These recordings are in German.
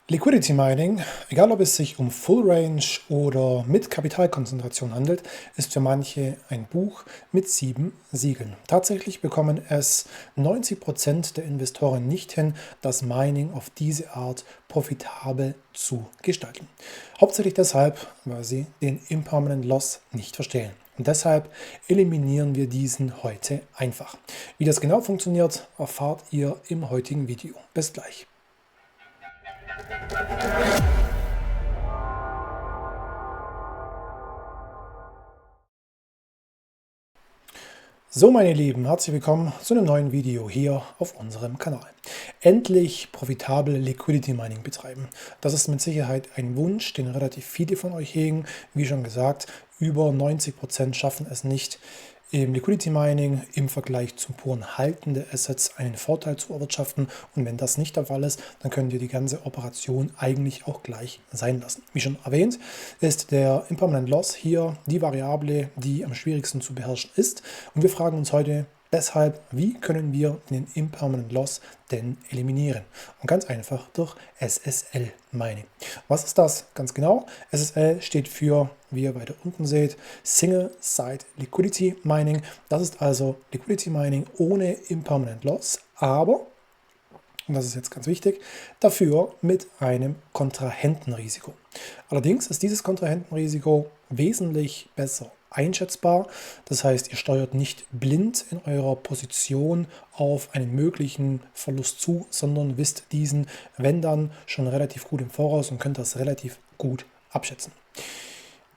Liquidity Mining, egal ob es sich um Full Range oder mit Kapitalkonzentration handelt, ist für manche ein Buch mit 7 Siegeln. Tatsächlich bekommen es 90% der Investoren nicht hin, das Mining auf diese Art profitabel zu gestalten. Hauptsächlich deshalb, weil sie den Impermanent Loss nicht verstehen. Und deshalb eliminieren wir diesen heute einfach. Wie das genau funktioniert, erfahrt ihr im heutigen Video. Bis gleich. So, meine Lieben, herzlich willkommen zu einem neuen Video hier auf unserem Kanal. Endlich profitabel Liquidity Mining betreiben. Das ist mit Sicherheit ein Wunsch, den relativ viele von euch hegen. Wie schon gesagt, über 90% schaffen es nicht, im Liquidity Mining im Vergleich zum puren Halten der Assets einen Vorteil zu erwirtschaften. Und wenn das nicht der Fall ist, dann könnt ihr die ganze Operation eigentlich auch gleich sein lassen. Wie schon erwähnt, ist der Impermanent Loss hier die Variable, die am schwierigsten zu beherrschen ist. Und wir fragen uns heute deshalb, wie können wir den Impermanent Loss denn eliminieren? Und ganz einfach durch SSL Mining. Was ist das ganz genau? SSL steht für, wie ihr weiter unten seht, Single Site Liquidity Mining. Das ist also Liquidity Mining ohne Impermanent Loss, aber, und das ist jetzt ganz wichtig, dafür mit einem Kontrahentenrisiko. Allerdings ist dieses Kontrahentenrisiko wesentlich besser einschätzbar. Das heißt, ihr steuert nicht blind in eurer Position auf einen möglichen Verlust zu, sondern wisst diesen, wenn dann, schon relativ gut im Voraus und könnt das relativ gut abschätzen.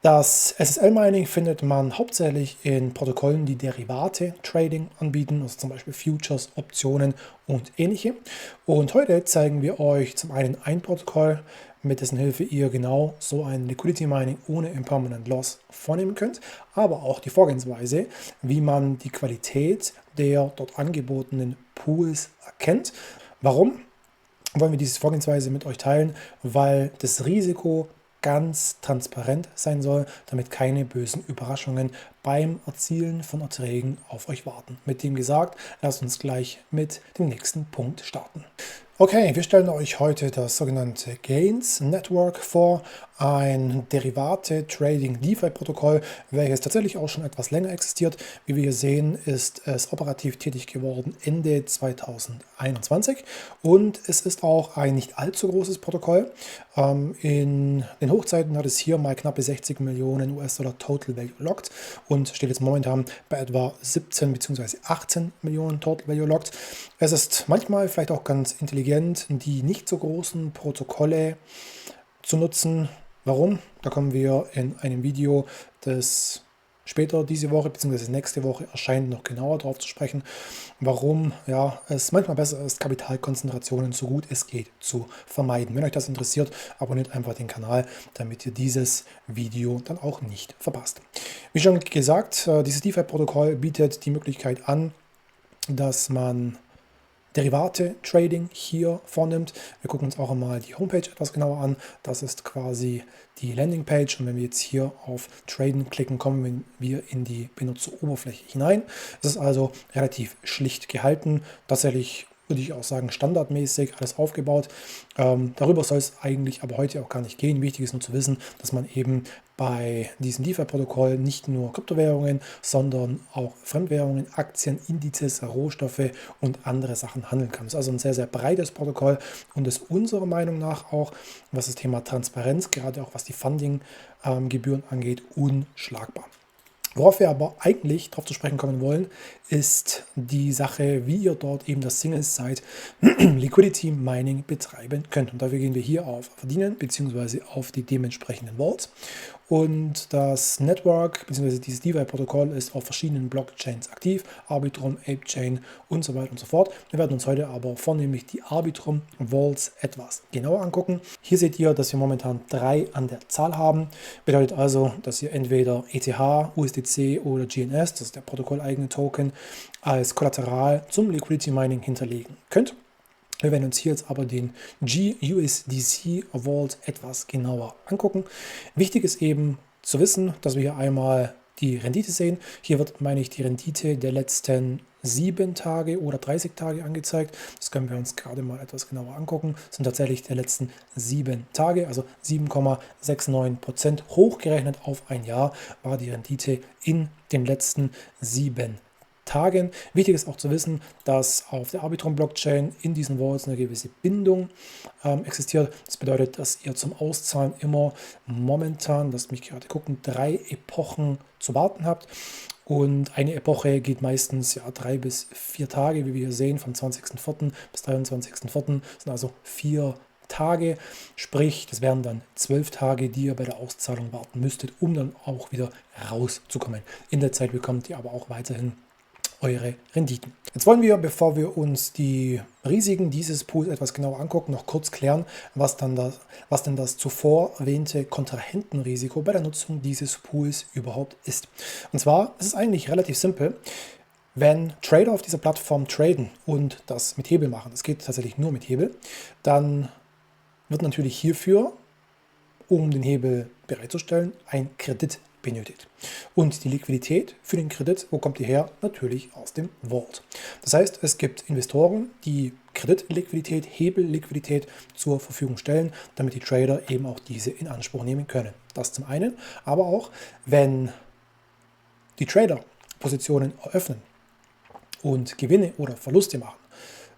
Das SSL-Mining findet man hauptsächlich in Protokollen, die Derivate-Trading anbieten, also zum Beispiel Futures, Optionen und ähnliche. Und heute zeigen wir euch zum einen ein Protokoll, mit dessen Hilfe ihr genau so ein Liquidity Mining ohne Impermanent Loss vornehmen könnt, aber auch die Vorgehensweise, wie man die Qualität der dort angebotenen Pools erkennt. Warum wollen wir diese Vorgehensweise mit euch teilen? Weil das Risiko ganz transparent sein soll, damit keine bösen Überraschungen beim Erzielen von Erträgen auf euch warten. Mit dem gesagt, lasst uns gleich mit dem nächsten Punkt starten. Okay, wir stellen euch heute das sogenannte Gains Network vor, ein Derivate-Trading-DeFi-Protokoll, welches tatsächlich auch schon etwas länger existiert. Wie wir hier sehen, ist es operativ tätig geworden Ende 2021 und es ist auch ein nicht allzu großes Protokoll. In den Hochzeiten hat es hier mal knappe 60 Millionen US-Dollar Total Value Locked und steht jetzt momentan bei etwa 17 bzw. 18 Millionen Total Value Locked. Es ist manchmal vielleicht auch ganz intelligent, die nicht so großen Protokolle zu nutzen. Warum? Da kommen wir in einem Video, das später diese Woche bzw. nächste Woche erscheint, noch genauer darauf zu sprechen, warum ja, es manchmal besser ist, Kapitalkonzentrationen so gut es geht zu vermeiden. Wenn euch das interessiert, abonniert einfach den Kanal, damit ihr dieses Video dann auch nicht verpasst. Wie schon gesagt, dieses DeFi-Protokoll bietet die Möglichkeit an, dass man Derivate-Trading hier vornimmt. Wir gucken uns auch einmal die Homepage etwas genauer an. Das ist quasi die Landingpage und wenn wir jetzt hier auf Traden klicken, kommen wir in die Benutzeroberfläche hinein. Es ist also relativ schlicht gehalten, tatsächlich würde ich auch sagen standardmäßig alles aufgebaut. Darüber soll es eigentlich aber heute auch gar nicht gehen. Wichtig ist nur zu wissen, dass man eben bei diesem DeFi-Protokoll nicht nur Kryptowährungen, sondern auch Fremdwährungen, Aktien, Indizes, Rohstoffe und andere Sachen handeln kann. Es ist also ein sehr, sehr breites Protokoll und ist unserer Meinung nach auch, was das Thema Transparenz, gerade auch was die Funding-Gebühren angeht, unschlagbar. Worauf wir aber eigentlich darauf zu sprechen kommen wollen, ist die Sache, wie ihr dort eben das Single-Site Liquidity Mining betreiben könnt. Und dafür gehen wir hier auf Verdienen bzw. auf die dementsprechenden Vaults. Und das Network bzw. dieses DeFi-Protokoll ist auf verschiedenen Blockchains aktiv, Arbitrum, ApeChain und so weiter und so fort. Wir werden uns heute aber vornehmlich die Arbitrum Vaults etwas genauer angucken. Hier seht ihr, dass wir momentan 3 an der Zahl haben. Bedeutet also, dass ihr entweder ETH, USDC oder GNS, das ist der protokolleigene Token, als Kollateral zum Liquidity Mining hinterlegen könnt. Wir werden uns hier jetzt aber den GUSDC Vault etwas genauer angucken. Wichtig ist eben zu wissen, dass wir hier einmal die Rendite sehen. Hier wird, meine ich, die Rendite der letzten 7 Tage oder 30 Tage angezeigt. Das können wir uns gerade mal etwas genauer angucken. Das sind tatsächlich der letzten 7 Tage, also 7,69%. Hochgerechnet auf ein Jahr war die Rendite in den letzten 7 Tagen. Wichtig ist auch zu wissen, dass auf der Arbitrum-Blockchain in diesen Vaults eine gewisse Bindung existiert. Das bedeutet, dass ihr zum Auszahlen immer momentan, lasst mich gerade gucken, 3 Epochen zu warten habt. Und eine Epoche geht meistens 3 bis 4 Tage, wie wir hier sehen, vom 20.04. bis 23.04. Das sind also 4 Tage, sprich, das wären dann 12 Tage, die ihr bei der Auszahlung warten müsstet, um dann auch wieder rauszukommen. In der Zeit bekommt ihr aber auch weiterhin eure Renditen. Jetzt wollen wir, bevor wir uns die Risiken dieses Pools etwas genauer angucken, noch kurz klären, was denn das zuvor erwähnte Kontrahentenrisiko bei der Nutzung dieses Pools überhaupt ist. Und zwar ist es eigentlich relativ simpel. Wenn Trader auf dieser Plattform traden und das mit Hebel machen, es geht tatsächlich nur mit Hebel, dann wird natürlich hierfür, um den Hebel bereitzustellen, ein Kredit benötigt. Und die Liquidität für den Kredit, wo kommt die her? Natürlich aus dem Vault. Das heißt, es gibt Investoren, die Kreditliquidität, Hebelliquidität zur Verfügung stellen, damit die Trader eben auch diese in Anspruch nehmen können. Das zum einen, aber auch, wenn die Trader Positionen eröffnen und Gewinne oder Verluste machen,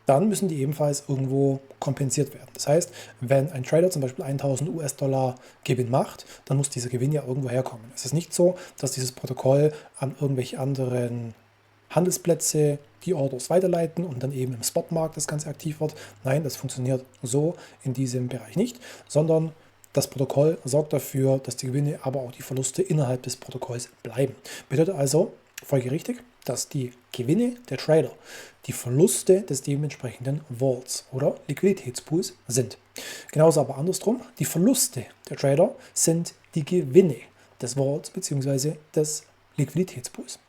dann müssen die ebenfalls irgendwo kompensiert werden. Das heißt, wenn ein Trader zum Beispiel 1000 US-Dollar Gewinn macht, dann muss dieser Gewinn ja irgendwo herkommen. Es ist nicht so, dass dieses Protokoll an irgendwelche anderen Handelsplätze die Orders weiterleiten und dann eben im Spotmarkt das Ganze aktiv wird. Nein, das funktioniert so in diesem Bereich nicht, sondern das Protokoll sorgt dafür, dass die Gewinne, aber auch die Verluste innerhalb des Protokolls bleiben. Bedeutet also folgerichtig, dass die Gewinne der Trader die Verluste des dementsprechenden Vaults oder Liquiditätspools sind. Genauso aber andersrum, die Verluste der Trader sind die Gewinne des Vaults bzw. des Liquiditätspools.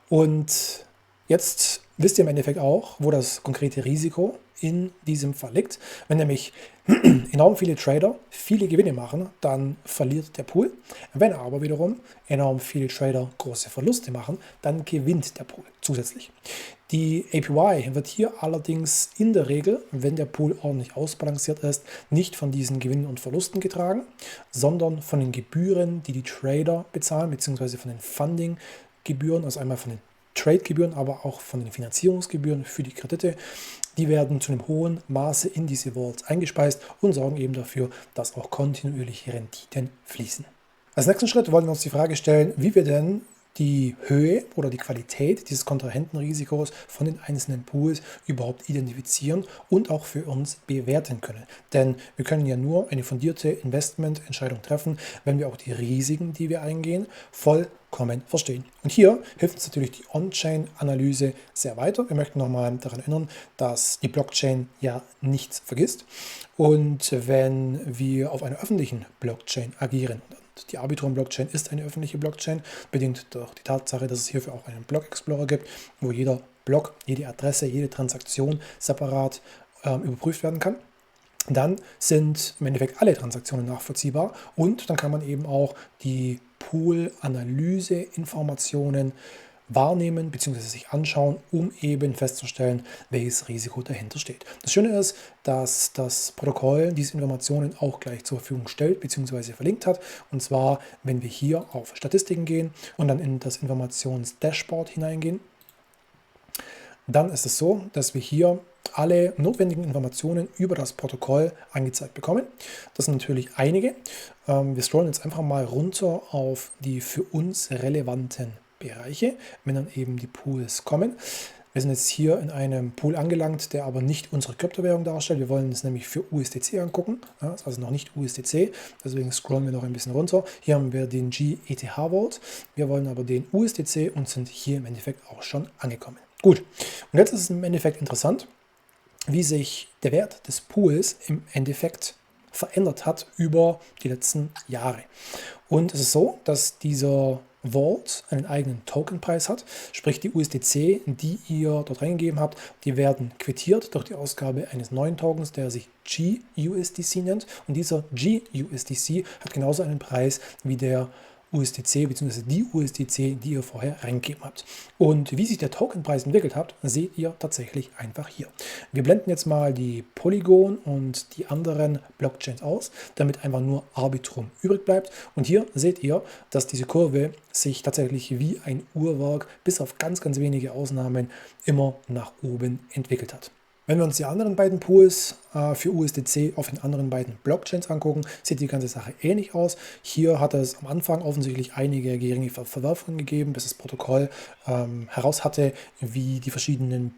Und jetzt wisst ihr im Endeffekt auch, wo das konkrete Risiko in diesem Fall liegt. Wenn nämlich enorm viele Trader viele Gewinne machen, dann verliert der Pool. Wenn aber wiederum enorm viele Trader große Verluste machen, dann gewinnt der Pool zusätzlich. Die APY wird hier allerdings in der Regel, wenn der Pool ordentlich ausbalanciert ist, nicht von diesen Gewinnen und Verlusten getragen, sondern von den Gebühren, die die Trader bezahlen, beziehungsweise von den Funding-Gebühren, also einmal von den Trade-Gebühren, aber auch von den Finanzierungsgebühren für die Kredite. Die werden zu einem hohen Maße in diese Vaults eingespeist und sorgen eben dafür, dass auch kontinuierliche Renditen fließen. Als nächsten Schritt wollen wir uns die Frage stellen, wie wir denn die Höhe oder die Qualität dieses Kontrahentenrisikos von den einzelnen Pools überhaupt identifizieren und auch für uns bewerten können. Denn wir können ja nur eine fundierte Investmententscheidung treffen, wenn wir auch die Risiken, die wir eingehen, vollkommen verstehen. Und hier hilft uns natürlich die On-Chain-Analyse sehr weiter. Wir möchten nochmal daran erinnern, dass die Blockchain ja nichts vergisst. Und wenn wir auf einer öffentlichen Blockchain agieren, die Arbitrum-Blockchain ist eine öffentliche Blockchain, bedingt durch die Tatsache, dass es hierfür auch einen Block-Explorer gibt, wo jeder Block, jede Adresse, jede Transaktion separat überprüft werden kann. Dann sind im Endeffekt alle Transaktionen nachvollziehbar und dann kann man eben auch die Pool-Analyse-Informationen wahrnehmen bzw. sich anschauen, um eben festzustellen, welches Risiko dahinter steht. Das Schöne ist, dass das Protokoll diese Informationen auch gleich zur Verfügung stellt bzw. verlinkt hat. Und zwar, wenn wir hier auf Statistiken gehen und dann in das Informations-Dashboard hineingehen, dann ist es so, dass wir hier alle notwendigen Informationen über das Protokoll angezeigt bekommen. Das sind natürlich einige. Wir scrollen jetzt einfach mal runter auf die für uns relevanten Bereiche, wenn dann eben die Pools kommen. Wir sind jetzt hier in einem Pool angelangt, der aber nicht unsere Kryptowährung darstellt. Wir wollen es nämlich für USDC angucken. Das ist also noch nicht USDC, deswegen scrollen wir noch ein bisschen runter. Hier haben wir den GETH Vault. Wir wollen aber den USDC und sind hier im Endeffekt auch schon angekommen. Gut, und jetzt ist es im Endeffekt interessant, wie sich der Wert des Pools im Endeffekt verändert hat über die letzten Jahre. Und es ist so, dass dieser Vault einen eigenen Tokenpreis hat, sprich die USDC, die ihr dort reingegeben habt, die werden quittiert durch die Ausgabe eines neuen Tokens, der sich GUSDC nennt. Und dieser GUSDC hat genauso einen Preis wie der USDC bzw. die USDC, die ihr vorher reingegeben habt. Und wie sich der Tokenpreis entwickelt hat, seht ihr tatsächlich einfach hier. Wir blenden jetzt mal die Polygon und die anderen Blockchains aus, damit einfach nur Arbitrum übrig bleibt. Und hier seht ihr, dass diese Kurve sich tatsächlich wie ein Uhrwerk bis auf ganz, ganz wenige Ausnahmen immer nach oben entwickelt hat. Wenn wir uns die anderen beiden Pools für USDC auf den anderen beiden Blockchains angucken, sieht die ganze Sache ähnlich aus. Hier hat es am Anfang offensichtlich einige geringe Verwerfungen gegeben, bis das Protokoll heraus hatte, wie die verschiedenen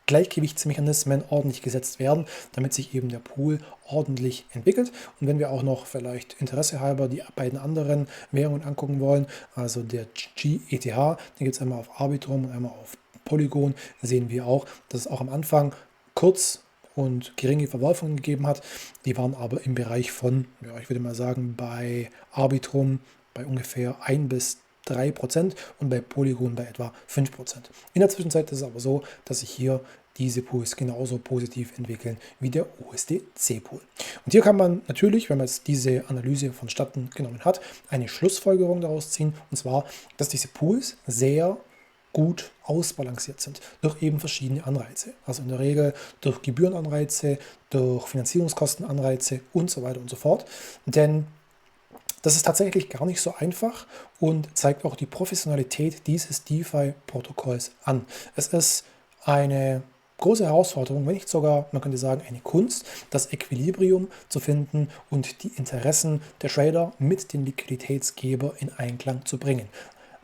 Gleichgewichtsmechanismen ordentlich gesetzt werden, damit sich eben der Pool ordentlich entwickelt. Und wenn wir auch noch vielleicht Interesse halber die beiden anderen Währungen angucken wollen, also der GETH, den gibt es einmal auf Arbitrum und einmal auf Polygon, sehen wir auch, dass es auch am Anfang kurz und geringe Verwerfungen gegeben hat. Die waren aber im Bereich von, ja, ich würde mal sagen, bei Arbitrum bei ungefähr 1 bis 3% und bei Polygon bei etwa 5%. In der Zwischenzeit ist es aber so, dass sich hier diese Pools genauso positiv entwickeln wie der USDC-Pool. Und hier kann man natürlich, wenn man jetzt diese Analyse vonstatten genommen hat, eine Schlussfolgerung daraus ziehen, und zwar, dass diese Pools sehr gut ausbalanciert sind durch eben verschiedene Anreize. Also in der Regel durch Gebührenanreize, durch Finanzierungskostenanreize und so weiter und so fort. Denn das ist tatsächlich gar nicht so einfach und zeigt auch die Professionalität dieses DeFi-Protokolls an. Es ist eine große Herausforderung, wenn nicht sogar, man könnte sagen, eine Kunst, das Equilibrium zu finden und die Interessen der Trader mit den Liquiditätsgeber in Einklang zu bringen.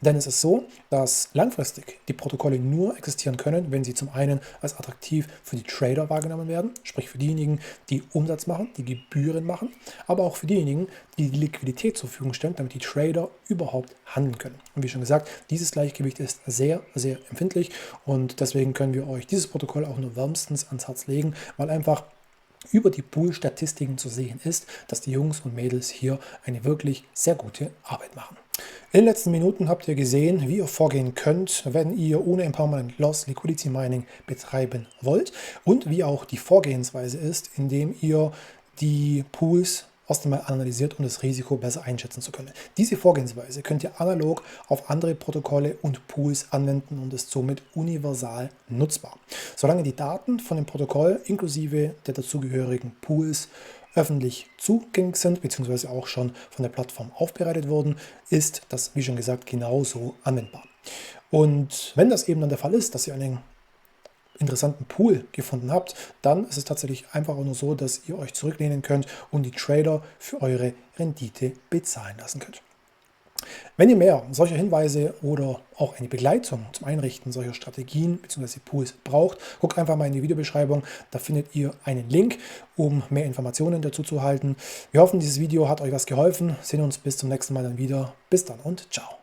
Denn es ist so, dass langfristig die Protokolle nur existieren können, wenn sie zum einen als attraktiv für die Trader wahrgenommen werden, sprich für diejenigen, die Umsatz machen, die Gebühren machen, aber auch für diejenigen, die die Liquidität zur Verfügung stellen, damit die Trader überhaupt handeln können. Und wie schon gesagt, dieses Gleichgewicht ist sehr, sehr empfindlich und deswegen können wir euch dieses Protokoll auch nur wärmstens ans Herz legen, weil einfach über die Pool-Statistiken zu sehen ist, dass die Jungs und Mädels hier eine wirklich sehr gute Arbeit machen. In den letzten Minuten habt ihr gesehen, wie ihr vorgehen könnt, wenn ihr ohne Impermanent Loss Liquidity Mining betreiben wollt und wie auch die Vorgehensweise ist, indem ihr die Pools erst einmal analysiert, um das Risiko besser einschätzen zu können. Diese Vorgehensweise könnt ihr analog auf andere Protokolle und Pools anwenden und ist somit universal nutzbar. Solange die Daten von dem Protokoll inklusive der dazugehörigen Pools öffentlich zugänglich sind, beziehungsweise auch schon von der Plattform aufbereitet wurden, ist das, wie schon gesagt, genauso anwendbar. Und wenn das eben dann der Fall ist, dass ihr einen interessanten Pool gefunden habt, dann ist es tatsächlich einfach nur so, dass ihr euch zurücklehnen könnt und die Trader für eure Rendite bezahlen lassen könnt. Wenn ihr mehr solcher Hinweise oder auch eine Begleitung zum Einrichten solcher Strategien bzw. Pools braucht, guckt einfach mal in die Videobeschreibung, da findet ihr einen Link, um mehr Informationen dazu zu erhalten. Wir hoffen, dieses Video hat euch was geholfen, sehen uns bis zum nächsten Mal dann wieder. Bis dann und ciao.